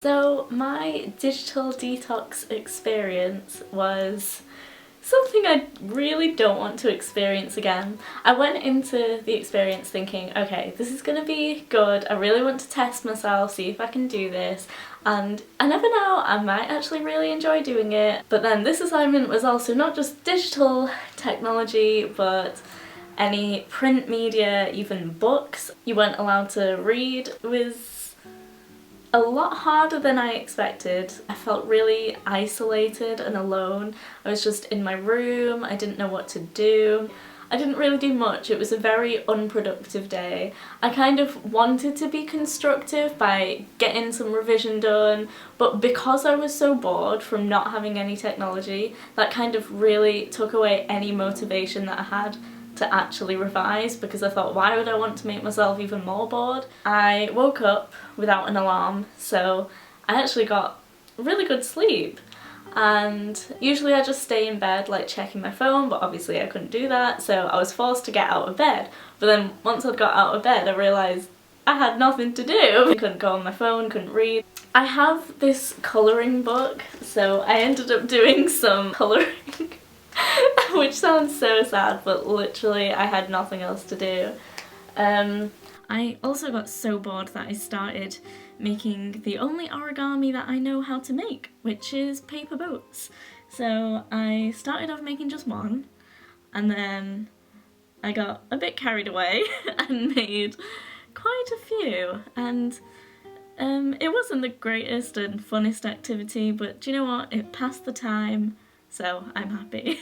So my digital detox experience was something I really don't want to experience again. I went into the experience thinking, okay, this is gonna be good, I really want to test myself, see if I can do this, and I never know, I might actually really enjoy doing it. But then this assignment was also not just digital technology, but any print media, even books. You weren't allowed to read. It was a lot harder than I expected. I felt really isolated and alone. I was just in my room, I didn't know what to do. I didn't really do much. It was a very unproductive day. I kind of wanted to be constructive by getting some revision done, but because I was so bored from not having any technology, that kind of really took away any motivation that I had to actually revise, because I thought, why would I want to make myself even more bored? I woke up without an alarm, so I actually got really good sleep. And usually I just stay in bed like checking my phone, but obviously I couldn't do that, so I was forced to get out of bed. But then once I'd got out of bed I realised I had nothing to do. I couldn't go on my phone, couldn't read. I have this colouring book, so I ended up doing some colouring. Which sounds so sad, but literally I had nothing else to do. I also got so bored that I started making the only origami that I know how to make, which is paper boats. So I started off making just one, and then I got a bit carried away and made quite a few, and it wasn't the greatest and funnest activity, but do you know what? It passed the time, so I'm happy.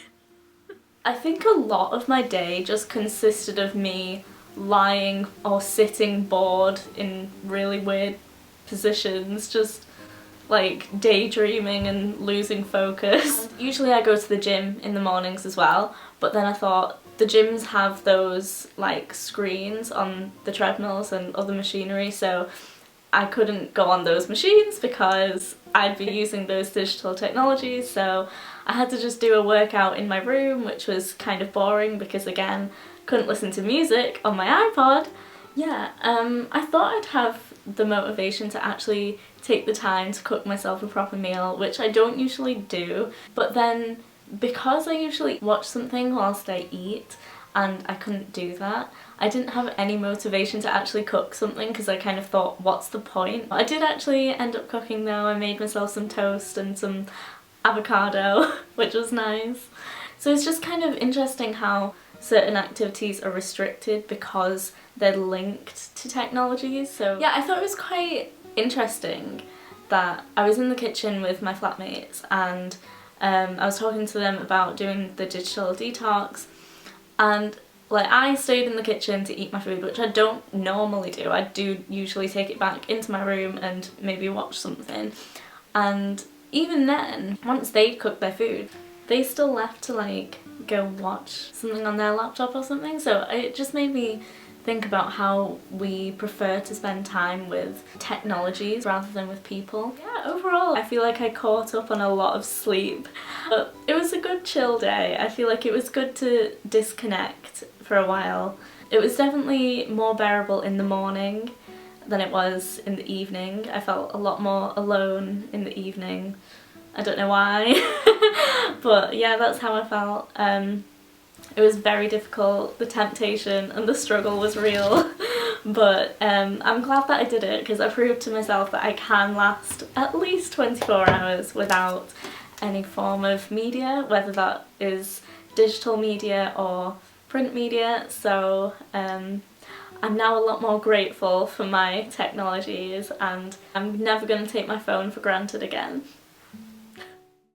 I think a lot of my day just consisted of me lying or sitting bored in really weird positions, just like daydreaming and losing focus. Usually I go to the gym in the mornings as well, but then I thought the gyms have those like screens on the treadmills and other machinery, so I couldn't go on those machines because I'd be using those digital technologies, so I had to just do a workout in my room, which was kind of boring because again, couldn't listen to music on my iPod. Yeah, I thought I'd have the motivation to actually take the time to cook myself a proper meal, which I don't usually do, but then because I usually watch something whilst I eat, and I couldn't do that, I didn't have any motivation to actually cook something because I kind of thought, what's the point? I did actually end up cooking though. I made myself some toast and some avocado, which was nice. So it's just kind of interesting how certain activities are restricted because they're linked to technologies. So yeah, I thought it was quite interesting that I was in the kitchen with my flatmates and I was talking to them about doing the digital detox, and like I stayed in the kitchen to eat my food, which I don't normally do. I do usually take it back into my room and maybe watch something, and even then, once they'd cooked their food, they still left to like go watch something on their laptop or something. So it just made me think about how we prefer to spend time with technologies rather than with people. Yeah, overall I feel like I caught up on a lot of sleep, but it was a good chill day. I feel like it was good to disconnect for a while. It was definitely more bearable in the morning than it was in the evening. I felt a lot more alone in the evening. I don't know why, but yeah, that's how I felt. It was very difficult. The temptation and the struggle was real, but I'm glad that I did it because I proved to myself that I can last at least 24 hours without any form of media, whether that is digital media or print media. So I'm now a lot more grateful for my technologies, and I'm never going to take my phone for granted again.